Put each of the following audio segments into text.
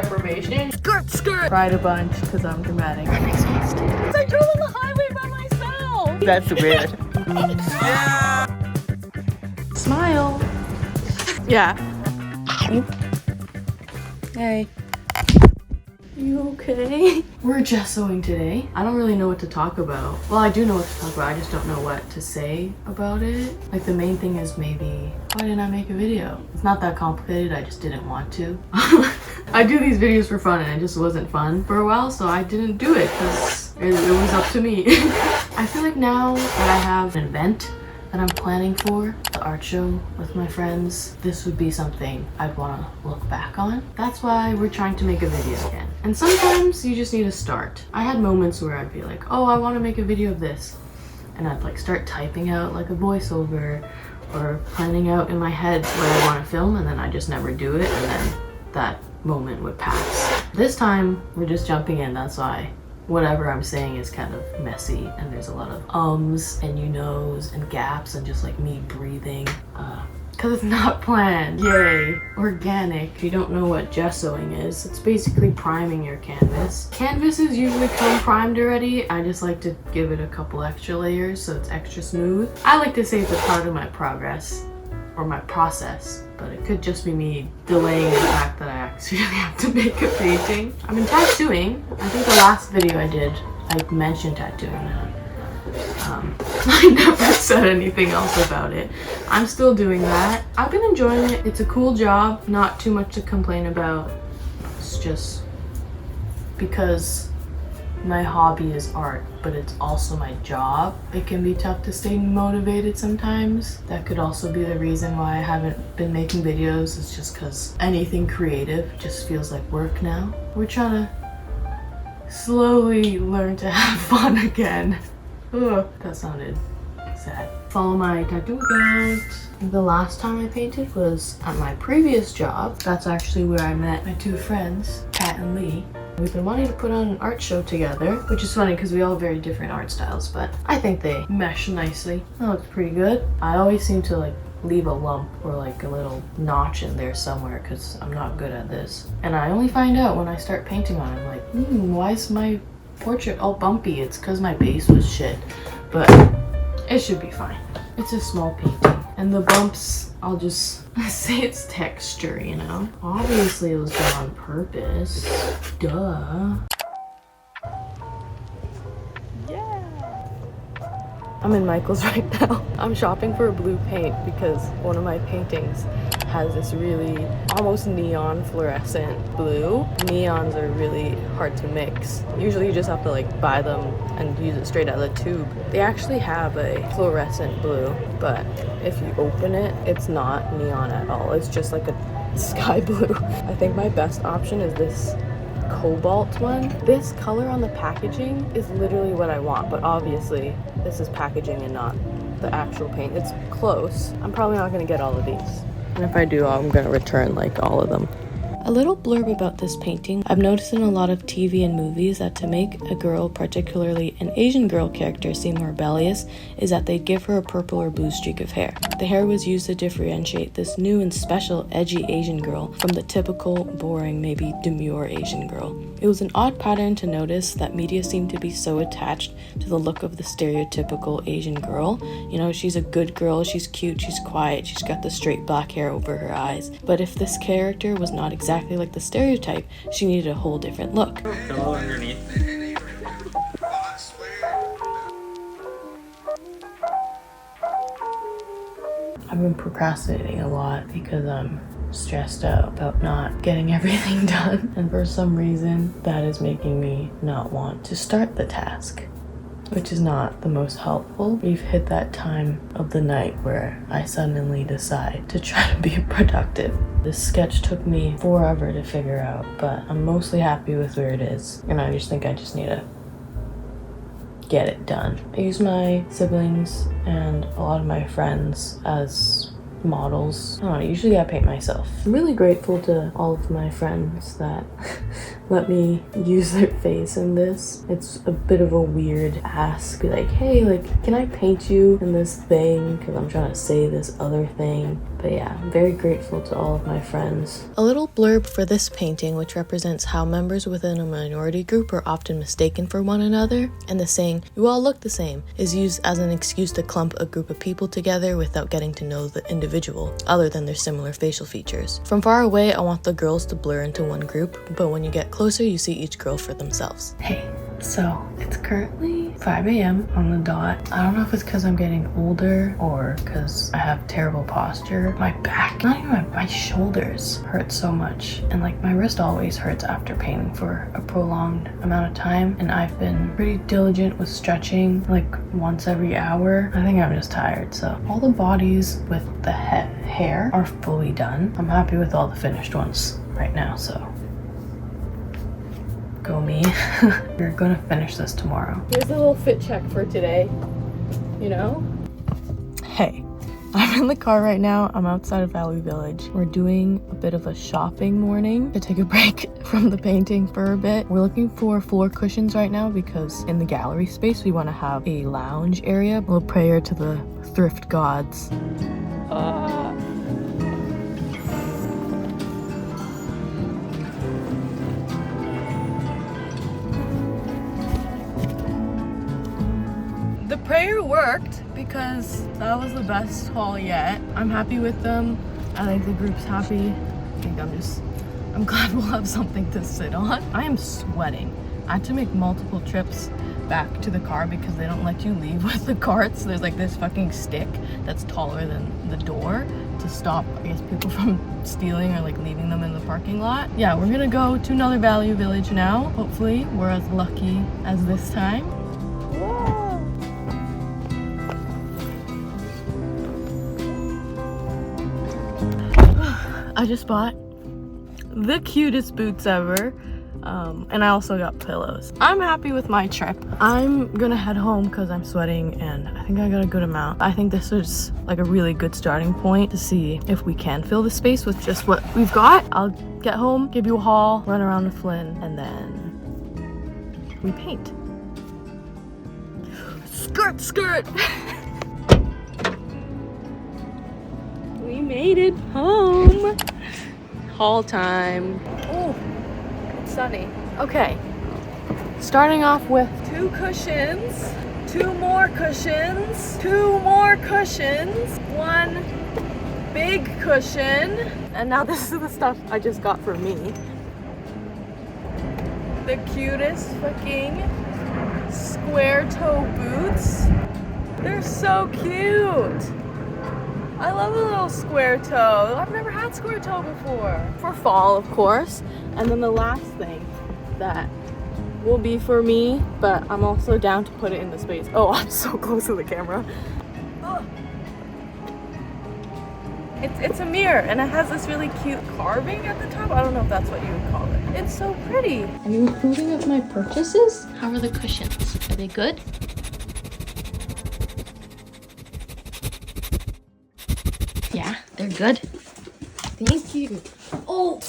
deprivation. Skirt, skirt. Cried a bunch because I'm dramatic. I'm exhausted. I drove on the highway by myself. That's weird. Yeah. Smile. Yeah. Hey. You okay? We're gessoing today. I don't really know what to talk about. Well, I do know what to talk about. I just don't know what to say about it. Like, the main thing is maybe, why didn't I make a video? It's not that complicated. I just didn't want to. I do these videos for fun and it just wasn't fun for a while, so I didn't do it because it was up to me. I feel like now that I have an event that I'm planning for, the art show with my friends, this would be something I'd want to look back on. That's why we're trying to make a video again. And sometimes you just need to start. I had moments where I'd be like, oh, I want to make a video of this. And I'd like start typing out like a voiceover or planning out in my head what I want to film, and then I just never do it, and then that moment would pass. This time we're just jumping in. That's why whatever I'm saying is kind of messy and there's a lot of ums and you knows and gaps and just like me breathing because it's not planned. Yay, organic. If you don't know what gessoing is, it's basically priming your canvas. Canvases usually come primed already. I just like to give it a couple extra layers so it's extra smooth. I like to say it's a part of my progress or my process, but it could just be me delaying the fact that I actually have to make a painting. I've been tattooing. I think the last video I did, I mentioned tattooing that. I never said anything else about it. I'm still doing that. I've been enjoying it. It's a cool job, not too much to complain about. It's just because my hobby is art, but it's also my job. It can be tough to stay motivated sometimes. That could also be the reason why I haven't been making videos. It's just because anything creative just feels like work now. We're trying to slowly learn to have fun again. Ugh, that sounded sad. Follow my tattoo account. The last time I painted was at my previous job. That's actually where I met my two friends, Kat and Lee. We've been wanting to put on an art show together, which is funny because we all have very different art styles, but I think they mesh nicely. That looks pretty good. I always seem to like leave a lump or like a little notch in there somewhere because I'm not good at this. And I only find out when I start painting on it. I'm like, why is my portrait all bumpy? It's because my base was shit, but it should be fine. It's a small painting. And the bumps, I'll just say it's texture, you know? Obviously it was done on purpose. Duh. Yeah. I'm in Michael's right now. I'm shopping for a blue paint because one of my paintings has this really almost neon fluorescent blue. Neons are really hard to mix. Usually you just have to like buy them and use it straight out of the tube. They actually have a fluorescent blue, but if you open it, it's not neon at all. It's just like a sky blue. I think my best option is this cobalt one. This color on the packaging is literally what I want, but obviously this is packaging and not the actual paint. It's close. I'm probably not gonna get all of these. And if I do, I'm gonna return like all of them. A little blurb about this painting. I've noticed in a lot of TV and movies that to make a girl, particularly an Asian girl character, seem more rebellious is that they'd give her a purple or blue streak of hair. The hair was used to differentiate this new and special edgy Asian girl from the typical, boring, maybe demure Asian girl. It was an odd pattern to notice that media seemed to be so attached to the look of the stereotypical Asian girl. You know, she's a good girl, she's cute, she's quiet, she's got the straight black hair over her eyes. But if this character was not exactly like the stereotype, she needed a whole different look. Hello underneath. I've been procrastinating a lot because I'm stressed out about not getting everything done, and for some reason that is making me not want to start the task, which is not the most helpful. We've hit that time of the night where I suddenly decide to try to be productive. This sketch took me forever to figure out, but I'm mostly happy with where it is, and I just think I just need to get it done. I use my siblings and a lot of my friends as models. I don't know, usually I paint myself. I'm really grateful to all of my friends that let me use their face in this. It's a bit of a weird ask. Be like, hey, like, can I paint you in this thing? Because I'm trying to say this other thing. But yeah, I'm very grateful to all of my friends. A little blurb for this painting, which represents how members within a minority group are often mistaken for one another, and the saying, you all look the same, is used as an excuse to clump a group of people together without getting to know the individual, other than their similar facial features. From far away, I want the girls to blur into one group, but when you get closer, you see each girl for themselves. Hey, so it's currently 5 a.m. on the dot. I don't know if it's because I'm getting older or because I have terrible posture. My back, not even my shoulders hurt so much. And like my wrist always hurts after painting for a prolonged amount of time. And I've been pretty diligent with stretching like once every hour. I think I'm just tired. So all the bodies with the hair are fully done. I'm happy with all the finished ones right now, so go me. We're gonna finish this tomorrow. Here's a little fit check for today, you know? Hey, I'm in the car right now. I'm outside of Value Village. We're doing a bit of a shopping morning to take a break from the painting for a bit. We're looking for floor cushions right now because in the gallery space, we want to have a lounge area. A little prayer to the thrift gods. The prayer worked because that was the best haul yet. I'm happy with them. I think the group's happy. I think I'm glad we'll have something to sit on. I am sweating. I had to make multiple trips back to the car because they don't let you leave with the carts. There's like this fucking stick that's taller than the door to stop, I guess, people from stealing or like leaving them in the parking lot. Yeah, we're gonna go to another Value Village now. Hopefully we're as lucky as this time. Whoa. I just bought the cutest boots ever, and I also got pillows. I'm happy with my trip. I'm gonna head home because I'm sweating and I think I got a good amount. I think this is like a really good starting point to see if we can fill the space with just what we've got. I'll get home, give you a haul, run around with Flynn, and then we paint. Skirt, skirt! We made it home. Haul time. Oh, it's sunny. Okay, starting off with 2 cushions, 2 more cushions, 2 more cushions, 1 big cushion, and now this is the stuff I just got for me. The cutest fucking square toe boots. They're so cute. I love a little square toe. I've never had square toe before. For fall, of course. And then the last thing that will be for me, but I'm also down to put it in the space. Oh, I'm so close to the camera. Oh. It's a mirror and it has this really cute carving at the top. I don't know if that's what you would call it. It's so pretty. Are you approving of my purchases? How are the cushions? Are they good? Yeah, they're good. Thank you. Oh!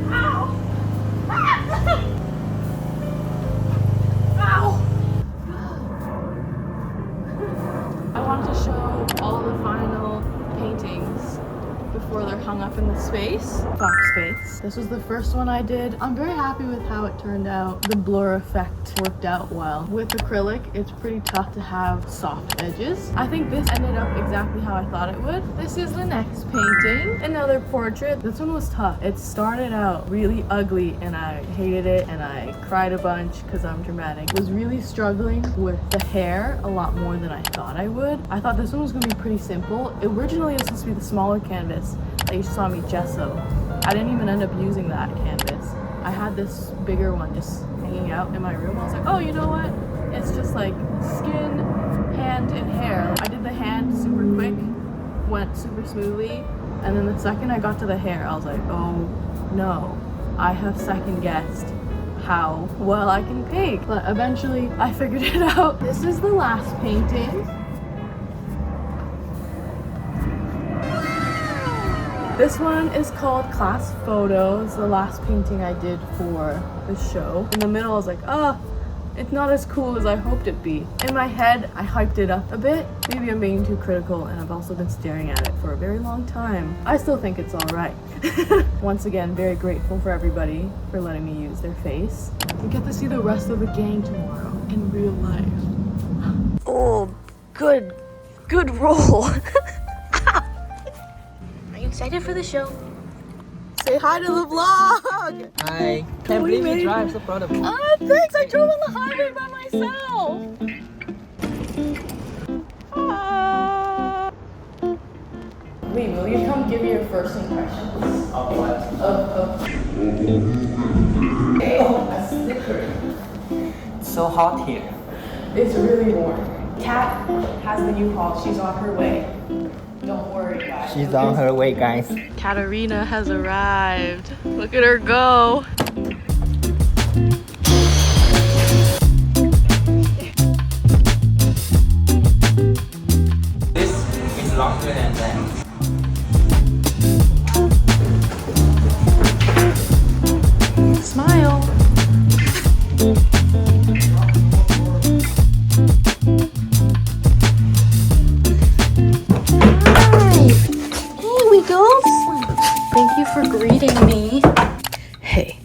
Ow! Ow! I want to show all the final paintings before they're hung up in the space. Box space. This was the first one I did. I'm very happy with how it turned out. The blur effect worked out well. With acrylic, it's pretty tough to have soft edges. I think this ended up exactly how I thought it would. This is the next painting. Another portrait. This one was tough. It started out really ugly and I hated it and I cried a bunch because I'm dramatic. I was really struggling with the hair a lot more than I thought I would. I thought this one was gonna be pretty simple. Originally, it was supposed to be the smaller canvas that you saw me gesso. I didn't even end up using that canvas. I had this bigger one just hanging out in my room. I was like, oh, you know what? It's just like skin, hand, and hair. I did the hand super quick, went super smoothly, and then the second I got to the hair, I was like, oh no, I have second guessed how well I can paint. But eventually I figured it out. This is the last painting. This one is called Class Photos, the last painting I did for the show. In the middle, I was like, oh, it's not as cool as I hoped it'd be. In my head, I hyped it up a bit. Maybe I'm being too critical, and I've also been staring at it for a very long time. I still think it's all right. Once again, very grateful for everybody for letting me use their face. We get to see the rest of the gang tomorrow in real life. Oh, good roll. Are you excited for the show? Say hi to the vlog! I can't believe you drive so proud of me. Thanks, I drove on the highway by myself! Lee, will you come give me your first impressions? Of what? A snicker. It's so hot here. It's really warm. Kat has the U-Haul, she's on her way. Don't worry, guys. She's on her way, guys. Katarina has arrived. Look at her go. This is longer than that. Smile. Thank you for greeting me. Hey,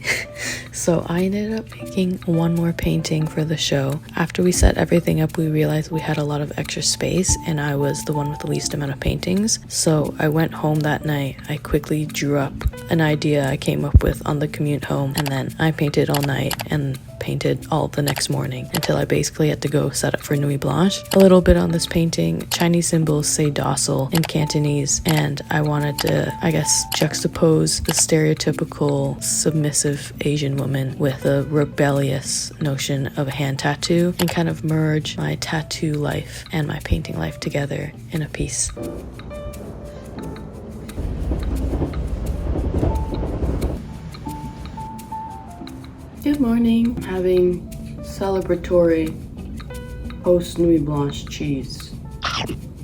so I ended up making one more painting for the show. After we set everything up, we realized we had a lot of extra space and I was the one with the least amount of paintings. So I went home that night. I quickly drew up an idea I came up with on the commute home, and then I painted all night and painted all the next morning until I basically had to go set up for Nuit Blanche. A little bit on this painting, Chinese symbols say docile in Cantonese, and I wanted to, I guess, juxtapose the stereotypical submissive Asian woman with the rebellious notion of a hand tattoo and kind of merge my tattoo life and my painting life together in a piece. Good morning. Having celebratory post Nuit Blanche cheese.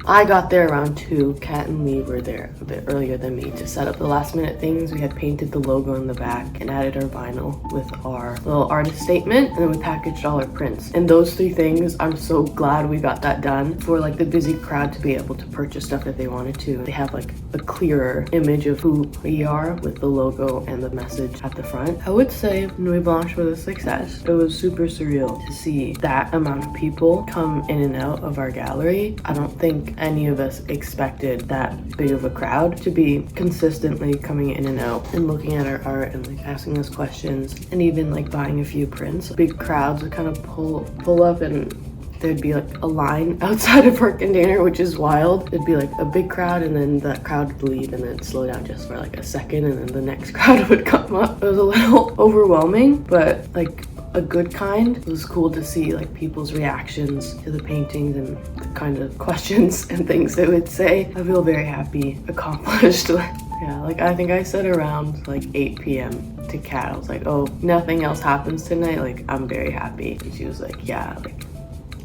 I got there around 2. Kat and Lee were there a bit earlier than me to set up the last minute things. We had painted the logo in the back and added our vinyl with our little artist statement, and then we packaged all our prints. And those 3 things, I'm so glad we got that done for like the busy crowd to be able to purchase stuff if they wanted to. They have like a clearer image of who we are with the logo and the message at the front. I would say Nuit Blanche was a success. It was super surreal to see that amount of people come in and out of our gallery. I don't think any of us expected that big of a crowd to be consistently coming in and out and looking at our art and like asking us questions and even like buying a few prints. Big crowds would kind of pull up and there'd be like a line outside of our container, which is wild. It'd be like a big crowd and then that crowd would leave and then slow down just for like a second and then the next crowd would come up. It was a little overwhelming, but like a good kind. It was cool to see like people's reactions to the paintings and the kind of questions and things they would say. I feel very happy, accomplished. Yeah, like I think I said around like 8 p.m. to Kat, I was like, oh, nothing else happens tonight, like I'm very happy. And she was like, yeah, like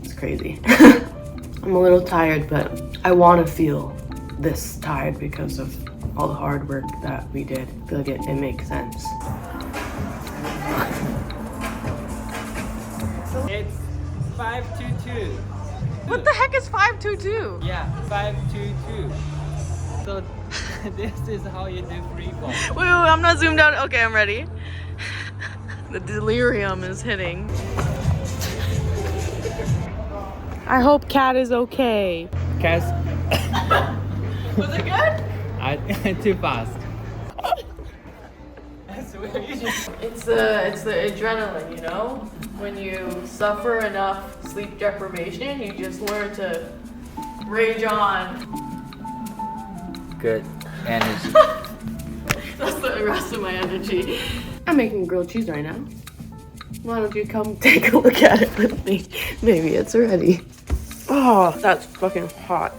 it's crazy. I'm a little tired, but I want to feel this tired because of all the hard work that we did. I feel like it makes sense. It's 522. What the heck is 522? Yeah, 522. So this is how you do free fall. Wait, I'm not zoomed out. Okay, I'm ready. The delirium is hitting. I hope Kat is okay. Cass, Was it good? too fast. I swear you just... It's the adrenaline, you know? When you suffer enough sleep deprivation, you just learn to rage on. Good energy. That's the rest of my energy. I'm making grilled cheese right now. Why don't you come take a look at it with me? Maybe it's ready. Oh, that's fucking hot.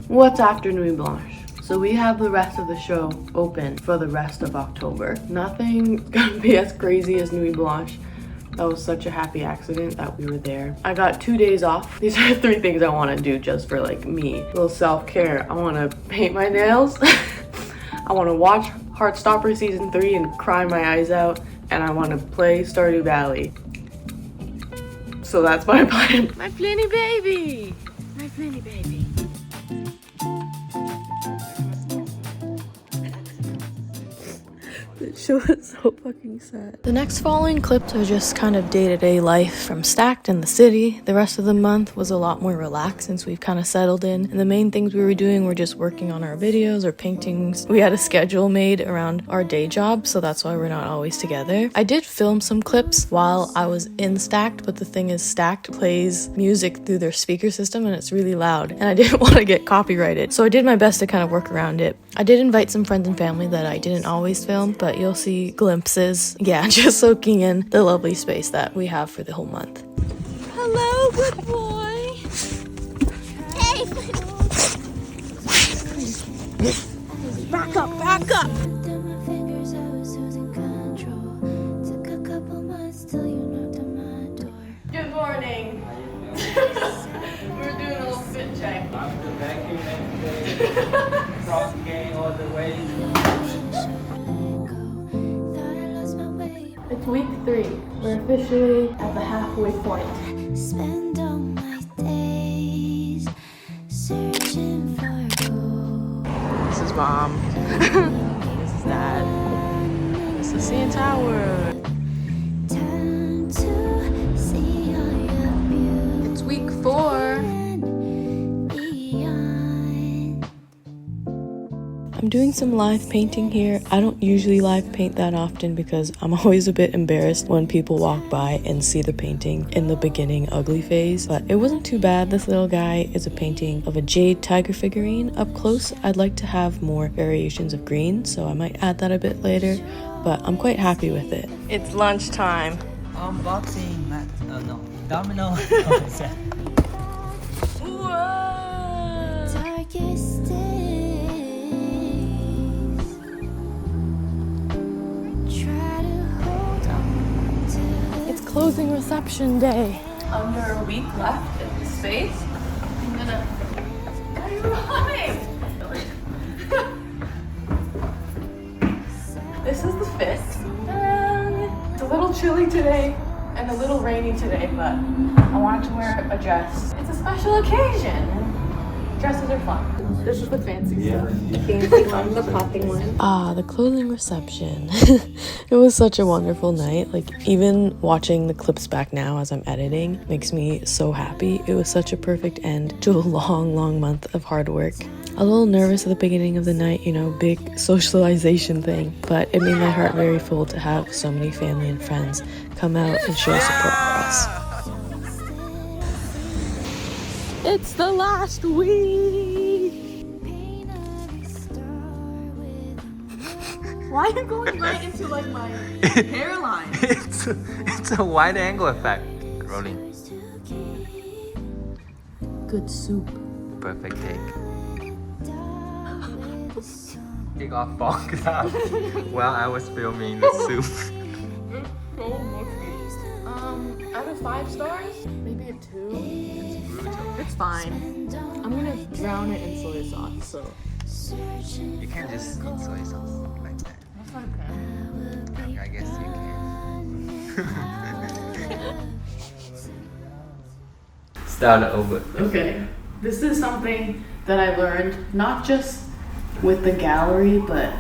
What's after Nuit Blanche? So we have the rest of the show open for the rest of October. Nothing's gonna be as crazy as Nuit Blanche, That was such a happy accident that we were there. I got 2 days off. These are 3 things I want to do just for like me. A little self-care. I want to paint my nails. I want to watch Heartstopper season 3 and cry my eyes out. And I want to play Stardew Valley. So that's my plan. My Flinny baby! My Flinny baby. This show is so fucking sad. The next following clips are just kind of day-to-day life from Stacked in the city. The rest of the month was a lot more relaxed since we've kind of settled in. And the main things we were doing were just working on our videos or paintings. We had a schedule made around our day job, so that's why we're not always together. I did film some clips while I was in Stacked, but the thing is Stacked plays music through their speaker system and it's really loud. And I didn't want to get copyrighted, so I did my best to kind of work around it. I did invite some friends and family that I didn't always film, but you'll see glimpses. Yeah, just soaking in the lovely space that we have for the whole month. Hello, good boy. Hey. Back up, back up. Good morning. We're doing a little fit check. After vacuum every day, cross gang all the way. It's week 3. We're officially at the halfway point. Spend all my days searching for gold. This is Mom. This is Dad. This is CN Tower. Time to see all your beauty It's week 4. beyond. I'm doing some live painting here. I don't usually live paint that often because I'm always a bit embarrassed when people walk by and see the painting in the beginning ugly phase, but it wasn't too bad. This little guy is a painting of a jade tiger figurine up close. I'd like to have more variations of green, so I might add that a bit later, but I'm quite happy with it. It's lunchtime. Unboxing mat. No. Domino. Darkest days. Try to hold on to It's closing reception day. Under a week left in this space. I'm gonna... Why are you running? This is the fit. It's a little chilly today and a little rainy today, but I wanted to wear a dress. It's a special occasion. Dresses are fun. This is the fancy stuff. The fancy one, the popping one. Ah, the closing reception. It was such a wonderful night. Like, even watching the clips back now as I'm editing makes me so happy. It was such a perfect end to a long, long month of hard work. A little nervous at the beginning of the night, you know, big socialization thing, but it made my heart very full to have so many family and friends come out and show support for us. It's the last week! paint every star with Why are you going right into like my hairline? It's a wide angle effect. Rolling. words to keep Good soup. Perfect take. dark with the sun. Take off fog out while I was filming the soup. Out of 5 stars, maybe a 2. It's fine. I'm gonna drown it in soy sauce, so. You can't just eat soy sauce like that. That's okay. I guess you can. Start over. Okay. This is something that I learned not just with the gallery, but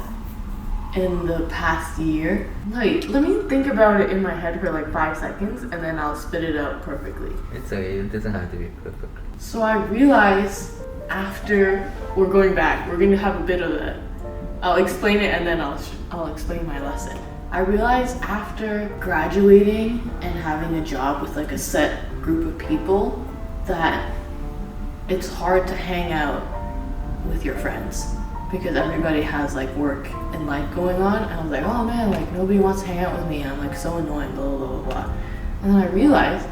in the past year. Like, let me think about it in my head for like 5 seconds and then I'll spit it out perfectly. It's okay. It doesn't have to be perfect. So I realized after we're going back, we're going to have a bit of that. I'll explain it and then I'll explain my lesson. I realized after graduating and having a job with like a set group of people that it's hard to hang out with your friends because everybody has like work and life going on. And I was like, oh man, like nobody wants to hang out with me. I'm like so annoying, blah, blah, blah, blah. And then I realized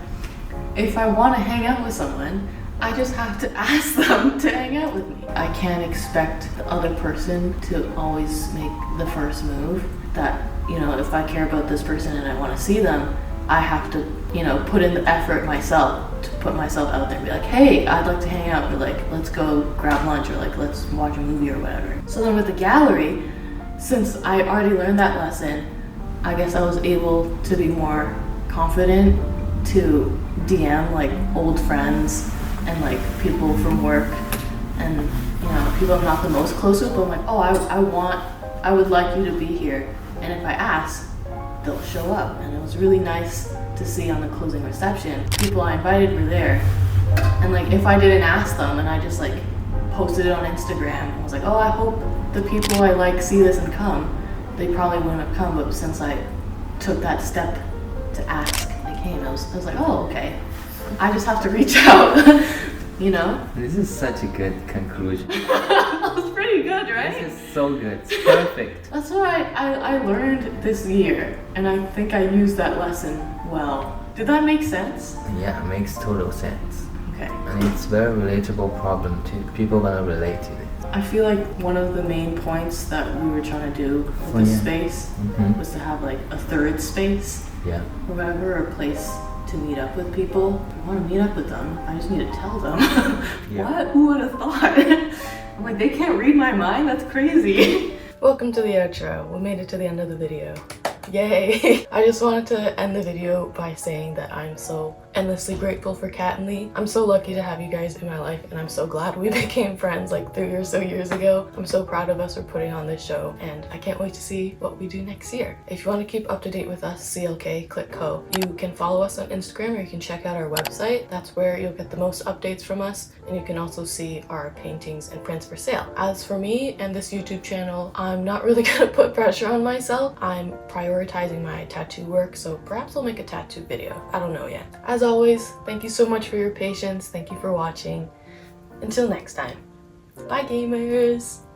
if I want to hang out with someone, I just have to ask them to hang out with me. I can't expect the other person to always make the first move. That, you know, if I care about this person and I want to see them, I have to, you know, put in the effort myself to put myself out there and be like, hey, I'd like to hang out, or like, let's go grab lunch, or like, let's watch a movie or whatever. So then with the gallery, since I already learned that lesson, I guess I was able to be more confident to DM like old friends and like people from work, and you know, people I'm not the most close with, but I'm like, oh, I would like you to be here, and if I ask, they'll show up. And it was really nice to see on the closing reception, people I invited were there, and like if I didn't ask them and I just like posted it on Instagram and was like, oh, I hope the people I like see this and come, they probably wouldn't have come, but since I took that step to ask, they came. I was like, oh, okay, I just have to reach out. You know? This is such a good conclusion. That was pretty good, right? This is so good. It's perfect. That's what I learned this year, and I think I used that lesson well. Did that make sense? Yeah, it makes total sense. Okay. And it's very relatable problem too. People gonna relate to it. I feel like one of the main points that we were trying to do with this space was to have like a third space, Yeah. or whatever, or a place to meet up with people. If I want to meet up with them, I just need to tell them. Yeah. What? Who would have thought? I'm like, they can't read my mind? That's crazy. Welcome to the outro. We made it to the end of the video. Yay! I just wanted to end the video by saying that I'm so endlessly grateful for Kat and Lee. I'm so lucky to have you guys in my life, and I'm so glad we became friends like 3 or so years ago. I'm so proud of us for putting on this show, and I can't wait to see what we do next year. If you want to keep up to date with us, CLK, click Co. You can follow us on Instagram, or you can check out our website. That's where you'll get the most updates from us, and you can also see our paintings and prints for sale. As for me and this YouTube channel, I'm not really gonna put pressure on myself. I'm prioritizing my tattoo work, so perhaps I'll make a tattoo video. I don't know yet. As always, thank you so much for your patience. Thank you for watching. Until next time. Bye, gamers!